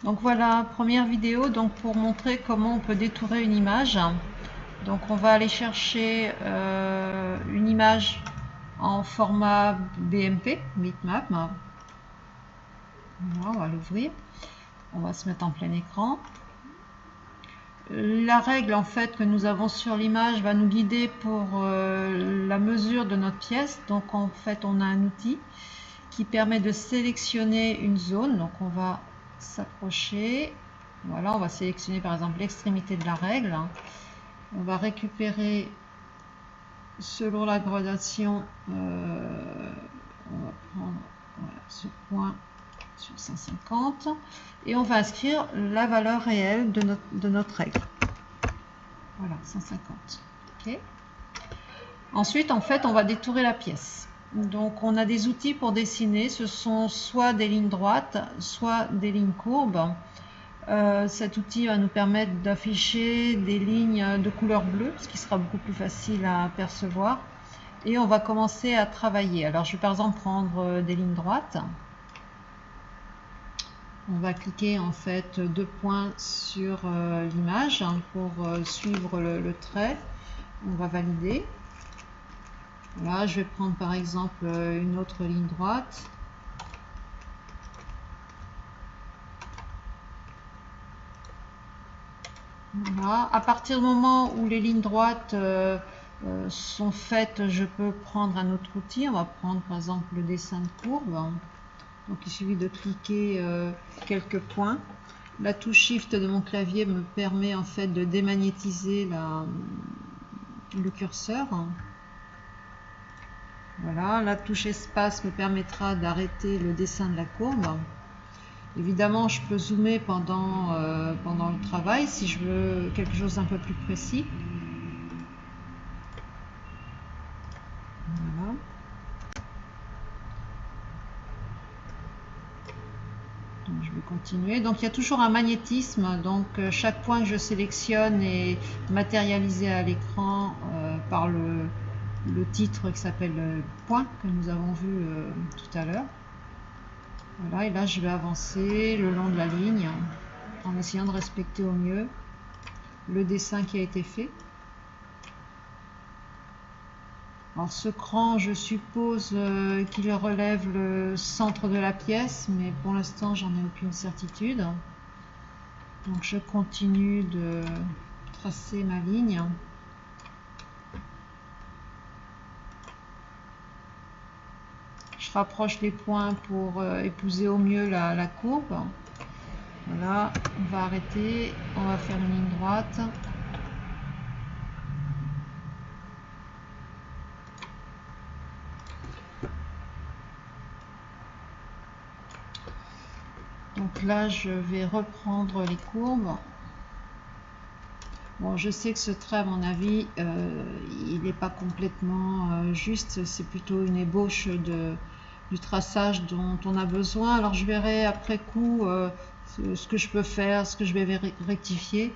Donc voilà, première vidéo donc pour montrer comment on peut détourer une image. Donc on va aller chercher une image en format BMP, bitmap. Voilà, on va l'ouvrir. On va se mettre en plein écran. La règle en fait que nous avons sur l'image va nous guider pour la mesure de notre pièce. Donc en fait on a un outil qui permet de sélectionner une zone. Donc on va s'approcher. Voilà, on va sélectionner par exemple l'extrémité de la règle. On va récupérer selon la gradation, on va prendre voilà, ce point sur 150 et on va inscrire la valeur réelle de notre règle. Voilà, 150. Okay. Ensuite, en fait, on va détourer la pièce. Donc, on a des outils pour dessiner. Ce sont soit des lignes droites, soit des lignes courbes. Cet outil va nous permettre d'afficher des lignes de couleur bleue, ce qui sera beaucoup plus facile à percevoir. Et on va commencer à travailler. Alors, je vais par exemple prendre des lignes droites. On va cliquer en fait 2 points sur l'image pour suivre le trait. On va valider. Là, je vais prendre par exemple une autre ligne droite. Voilà. À partir du moment où les lignes droites sont faites, je peux prendre un autre outil. On va prendre par exemple le dessin de courbe. Donc il suffit de cliquer quelques points. La touche Shift de mon clavier me permet en fait de démagnétiser le curseur. Voilà, la touche Espace me permettra d'arrêter le dessin de la courbe. Évidemment, je peux zoomer pendant le travail si je veux quelque chose d'un peu plus précis. Voilà. Donc, je vais continuer. Donc il y a toujours un magnétisme. Donc chaque point que je sélectionne est matérialisé à l'écran par le titre qui s'appelle point que nous avons vu tout à l'heure. Voilà, et là je vais avancer le long de la ligne en essayant de respecter au mieux le dessin qui a été fait. Alors ce cran, je suppose qu'il relève le centre de la pièce, mais pour l'instant j'en ai aucune certitude. Donc je continue de tracer ma ligne. Je rapproche les points pour épouser au mieux la courbe. Voilà, on va arrêter, on va faire une ligne droite. Donc là, je vais reprendre les courbes. Bon, je sais que ce trait, à mon avis, il n'est pas complètement juste. C'est plutôt une ébauche du traçage dont on a besoin. Alors, je verrai après coup ce que je peux faire, ce que je vais rectifier.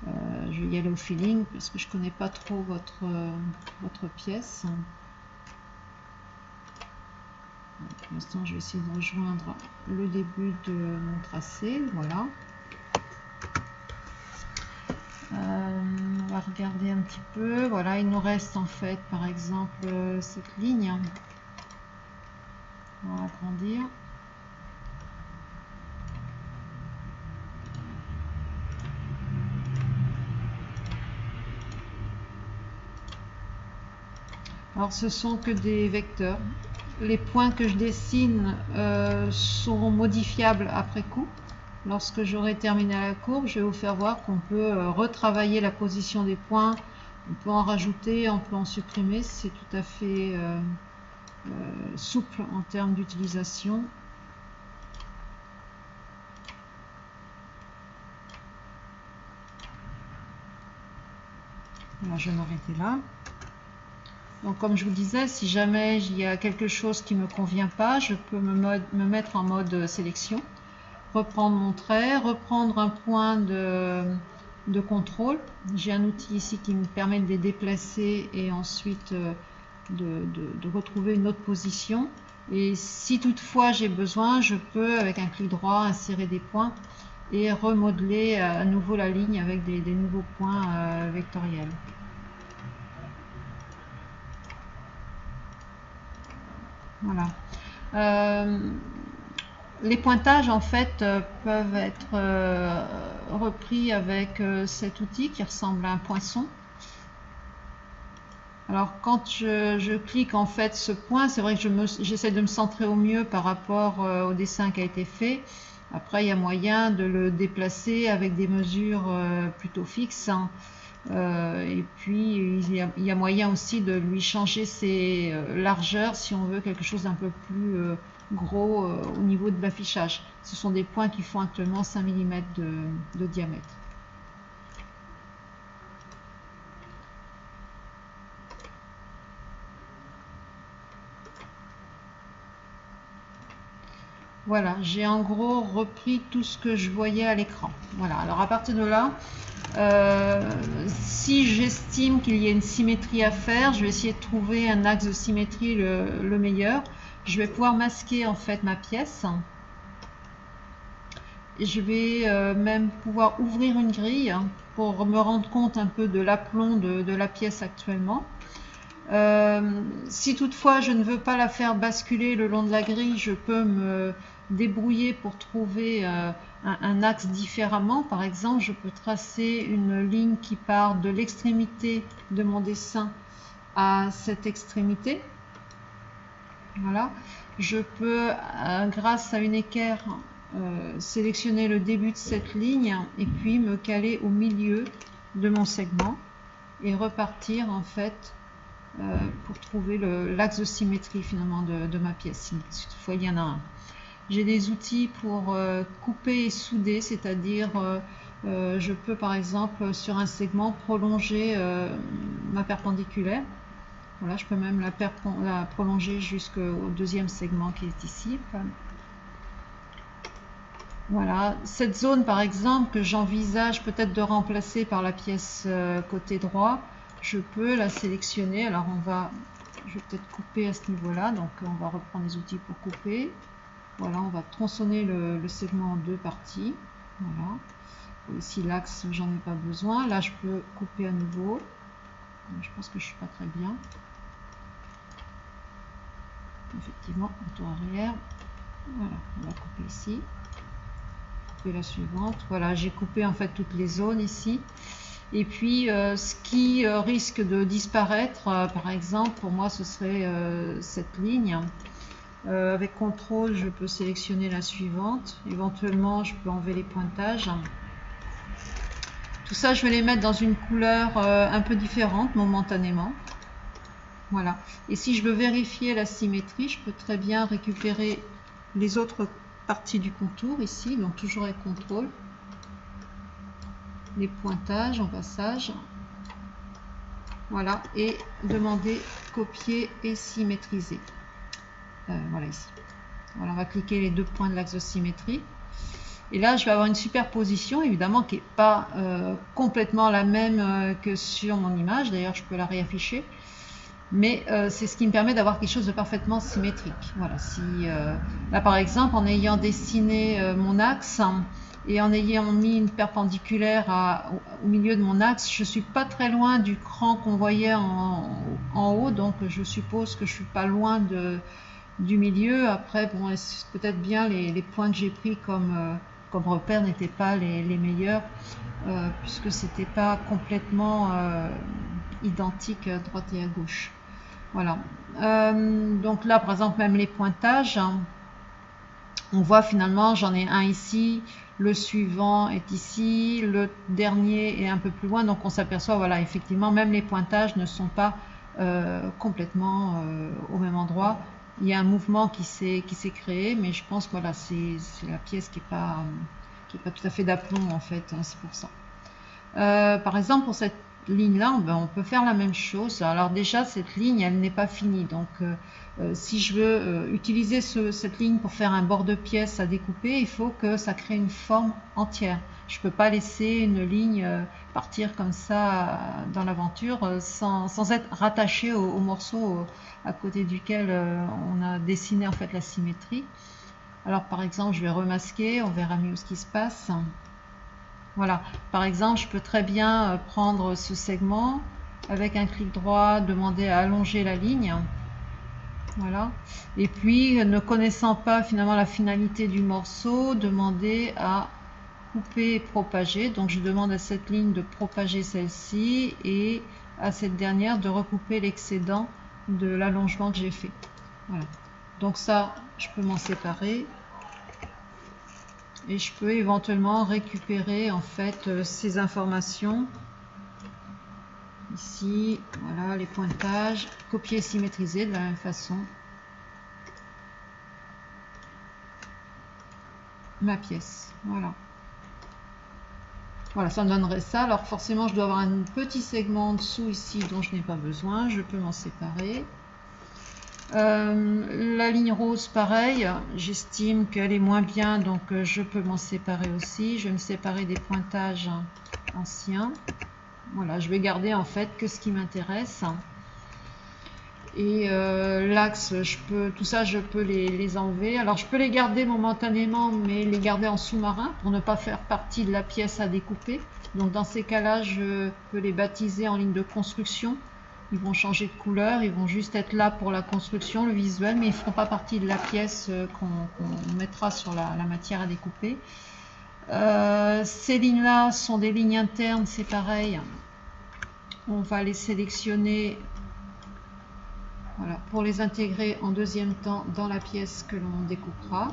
Je vais y aller au feeling parce que je ne connais pas trop votre pièce. Pour l'instant, je vais essayer de rejoindre le début de mon tracé. Voilà. On va regarder un petit peu. Voilà, il nous reste en fait, par exemple, cette ligne. On va agrandir. Alors, ce sont que des vecteurs. Les points que je dessine sont modifiables après coup. Lorsque j'aurai terminé la courbe, je vais vous faire voir qu'on peut retravailler la position des points. On peut en rajouter, on peut en supprimer. C'est tout à fait souple en termes d'utilisation. Voilà, je vais m'arrêter là. Donc comme je vous disais, si jamais il y a quelque chose qui ne me convient pas, je peux me mettre en mode sélection, reprendre mon trait, reprendre un point de contrôle. J'ai un outil ici qui me permet de les déplacer et ensuite de retrouver une autre position. Et si toutefois j'ai besoin, je peux avec un clic droit insérer des points et remodeler à nouveau la ligne avec des nouveaux points vectoriels. Voilà. Les pointages en fait peuvent être repris avec cet outil qui ressemble à un poinçon. Alors quand je clique en fait ce point, c'est vrai que j'essaie de me centrer au mieux par rapport au dessin qui a été fait. Après il y a moyen de le déplacer avec des mesures plutôt fixes, hein. Et puis il y a moyen aussi de lui changer ses largeurs si on veut quelque chose d'un peu plus gros au niveau de l'affichage. Ce sont des points qui font actuellement 5 mm de diamètre. Voilà, j'ai en gros repris tout ce que je voyais à l'écran. Voilà, alors à partir de là, si j'estime qu'il y a une symétrie à faire, je vais essayer de trouver un axe de symétrie le meilleur. Je vais pouvoir masquer en fait ma pièce. Et je vais même pouvoir ouvrir une grille pour me rendre compte un peu de l'aplomb de la pièce actuellement. Si toutefois je ne veux pas la faire basculer le long de la grille, je peux me débrouiller pour trouver un axe différemment. Par exemple, je peux tracer une ligne qui part de l'extrémité de mon dessin à cette extrémité. Voilà. Je peux, grâce à une équerre, sélectionner le début de cette ligne et puis me caler au milieu de mon segment et repartir en fait pour trouver l'axe de symétrie finalement de ma pièce, si toutefois il y en a un. J'ai des outils pour couper et souder, c'est-à-dire je peux par exemple sur un segment prolonger ma perpendiculaire. Voilà, je peux même la prolonger jusqu'au deuxième segment qui est ici. Voilà, cette zone par exemple que j'envisage peut-être de remplacer par la pièce côté droit, je peux la sélectionner. Alors je vais peut-être couper à ce niveau-là, donc on va reprendre les outils pour couper. Voilà, on va tronçonner le segment en deux parties. Voilà. Ici l'axe, j'en ai pas besoin. Là, je peux couper à nouveau. Je pense que je suis pas très bien. Effectivement, retour arrière. Voilà, on va couper ici. Couper la suivante. Voilà, j'ai coupé en fait toutes les zones ici. Et puis, ce qui risque de disparaître, par exemple, pour moi, ce serait cette ligne. Avec CTRL, je peux sélectionner la suivante. Éventuellement, je peux enlever les pointages. Tout ça, je vais les mettre dans une couleur un peu différente momentanément. Voilà. Et si je veux vérifier la symétrie, je peux très bien récupérer les autres parties du contour ici. Donc toujours avec CTRL. Les pointages en passage. Voilà. Et demander copier et symétriser. Voilà ici. Voilà, on va cliquer les deux points de l'axe de symétrie. Et là, je vais avoir une superposition, évidemment, qui n'est pas complètement la même que sur mon image. D'ailleurs, je peux la réafficher. Mais c'est ce qui me permet d'avoir quelque chose de parfaitement symétrique. Voilà. Si, là, par exemple, en ayant dessiné mon axe et en ayant mis une perpendiculaire au milieu de mon axe, je ne suis pas très loin du cran qu'on voyait en haut. Donc, je suppose que je ne suis pas loin du milieu. Après, bon, peut-être bien les points que j'ai pris comme repère n'étaient pas les meilleurs, puisque c'était pas complètement identique à droite et à gauche. Voilà. Donc là, par exemple, même les pointages, hein, on voit finalement, j'en ai un ici, le suivant est ici, le dernier est un peu plus loin, donc on s'aperçoit, voilà, effectivement, même les pointages ne sont pas complètement au même endroit. Il y a un mouvement qui s'est créé, mais je pense que voilà, c'est la pièce qui n'est pas tout à fait d'aplomb en fait, hein, c'est pour ça. Par exemple, pour cette ligne-là, on peut faire la même chose. Alors déjà, cette ligne, elle n'est pas finie. Donc, si je veux utiliser cette ligne pour faire un bord de pièce à découper, il faut que ça crée une forme entière. Je ne peux pas laisser une ligne partir comme ça dans l'aventure sans être rattaché au morceau à côté duquel on a dessiné en fait la symétrie. Alors par exemple, je vais remasquer, on verra mieux ce qui se passe. Voilà, par exemple, je peux très bien prendre ce segment, avec un clic droit, demander à allonger la ligne. Voilà. Et puis, ne connaissant pas finalement la finalité du morceau, demander à couper et propager. Donc, je demande à cette ligne de propager celle-ci et à cette dernière de recouper l'excédent de l'allongement que j'ai fait. Voilà. Donc ça, je peux m'en séparer. Et je peux éventuellement récupérer en fait ces informations. Ici, voilà les pointages, copier, symétriser de la même façon. Ma pièce, voilà. Voilà, ça me donnerait ça. Alors forcément, je dois avoir un petit segment en dessous ici dont je n'ai pas besoin. Je peux m'en séparer. La ligne rose, pareil, j'estime qu'elle est moins bien, donc je peux m'en séparer aussi. Je vais me séparer des pointages anciens. Voilà, je vais garder en fait que ce qui m'intéresse. Et l'axe, tout ça, je peux les enlever. Alors, je peux les garder momentanément, mais les garder en sous-marin pour ne pas faire partie de la pièce à découper. Donc, dans ces cas-là, je peux les baptiser en ligne de construction. Ils vont changer de couleur, ils vont juste être là pour la construction, le visuel, mais ils ne feront pas partie de la pièce qu'on mettra sur la matière à découper. Ces lignes-là sont des lignes internes, c'est pareil. On va les sélectionner, voilà, pour les intégrer en deuxième temps dans la pièce que l'on découpera.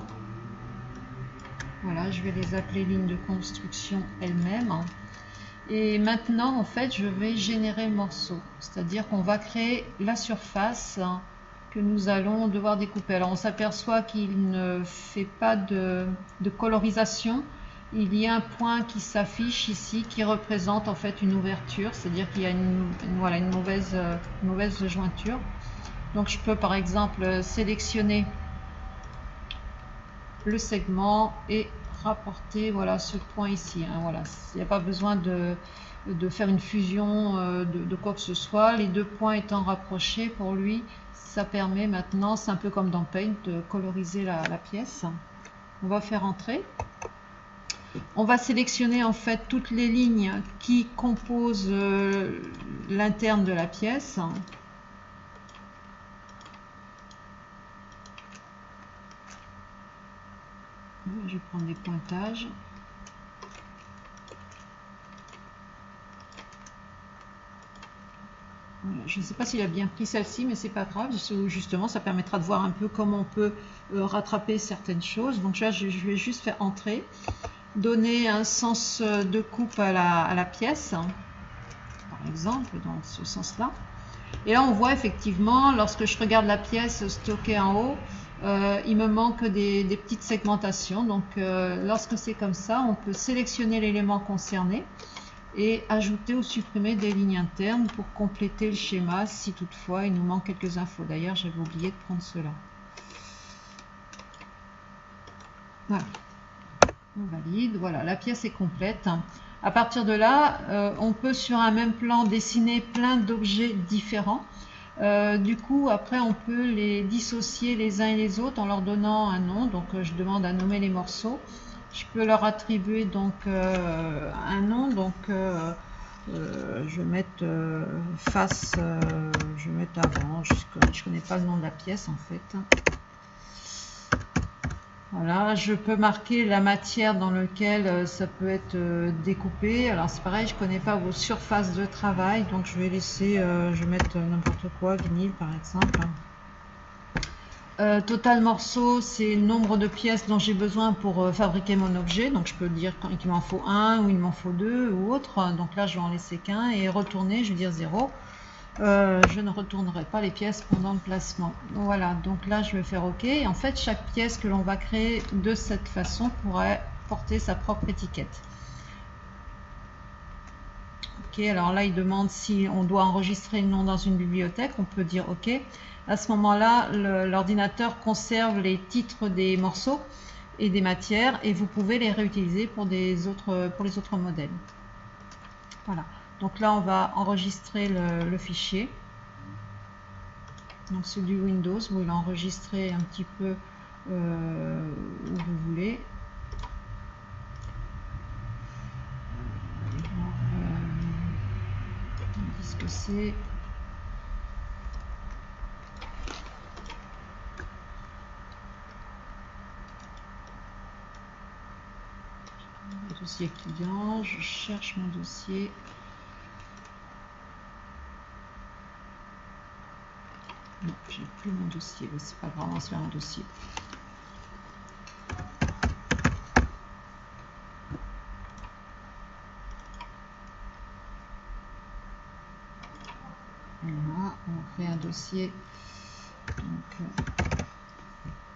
Voilà, je vais les appeler lignes de construction elles-mêmes. Et maintenant, en fait, je vais générer le morceau. C'est-à-dire qu'on va créer la surface que nous allons devoir découper. Alors, on s'aperçoit qu'il ne fait pas de colorisation. Il y a un point qui s'affiche ici qui représente en fait une ouverture. C'est-à-dire qu'il y a voilà, une mauvaise jointure. Donc, je peux par exemple sélectionner le segment et rapporter voilà ce point ici, hein, voilà, il n'y a pas besoin de faire une fusion de quoi que ce soit. Les deux points étant rapprochés, pour lui ça permet maintenant, c'est un peu comme dans Paint, de coloriser la pièce. On va faire entrer, on va sélectionner en fait toutes les lignes qui composent l'interne de la pièce. Je vais prendre des pointages. Voilà, je ne sais pas s'il a bien pris celle-ci, mais c'est pas grave. Justement, ça permettra de voir un peu comment on peut rattraper certaines choses. Donc là, je vais juste faire entrer, donner un sens de coupe à la pièce, par exemple, dans ce sens-là. Et là, on voit effectivement, lorsque je regarde la pièce stockée en haut, il me manque des petites segmentations. Donc lorsque c'est comme ça, on peut sélectionner l'élément concerné et ajouter ou supprimer des lignes internes pour compléter le schéma si toutefois il nous manque quelques infos. D'ailleurs, j'avais oublié de prendre cela. Voilà, on valide. Voilà, la pièce est complète. À partir de là, on peut sur un même plan dessiner plein d'objets différents. Du coup, après, on peut les dissocier les uns et les autres en leur donnant un nom. Donc, je demande à nommer les morceaux. Je peux leur attribuer donc un nom. Donc, je vais mettre face, je vais mettre avant. Je ne connais pas le nom de la pièce en fait. Voilà, je peux marquer la matière dans laquelle ça peut être découpé. Alors c'est pareil, je ne connais pas vos surfaces de travail, donc je vais laisser, je vais mettre n'importe quoi, vinyle par exemple. Total morceau, c'est le nombre de pièces dont j'ai besoin pour fabriquer mon objet. Donc je peux dire qu'il m'en faut un ou il m'en faut deux ou autre. Donc là, je vais en laisser qu'un et retourner, je vais dire 0. Je ne retournerai pas les pièces pendant le placement. Voilà, donc là je vais faire OK. Et en fait, chaque pièce que l'on va créer de cette façon pourrait porter sa propre étiquette. OK, alors là il demande si on doit enregistrer le nom dans une bibliothèque. On peut dire OK. À ce moment-là, l'ordinateur conserve les titres des morceaux et des matières et vous pouvez les réutiliser pour les autres modèles. Voilà. Donc là, on va enregistrer le fichier. Donc c'est du Windows, vous l'enregistrez un petit peu où vous voulez. Qu'est-ce que c'est? Dossier client, je cherche mon dossier. Non, j'ai plus mon dossier, c'est pas grave, on va se faire un dossier. Voilà, on fait un dossier. Donc,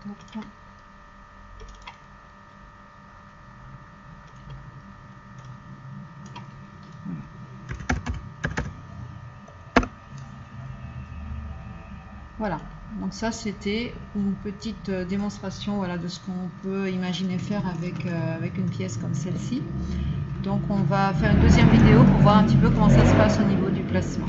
top. Voilà, donc ça c'était une petite démonstration, voilà, de ce qu'on peut imaginer faire avec une pièce comme celle-ci. Donc on va faire une deuxième vidéo pour voir un petit peu comment ça se passe au niveau du placement.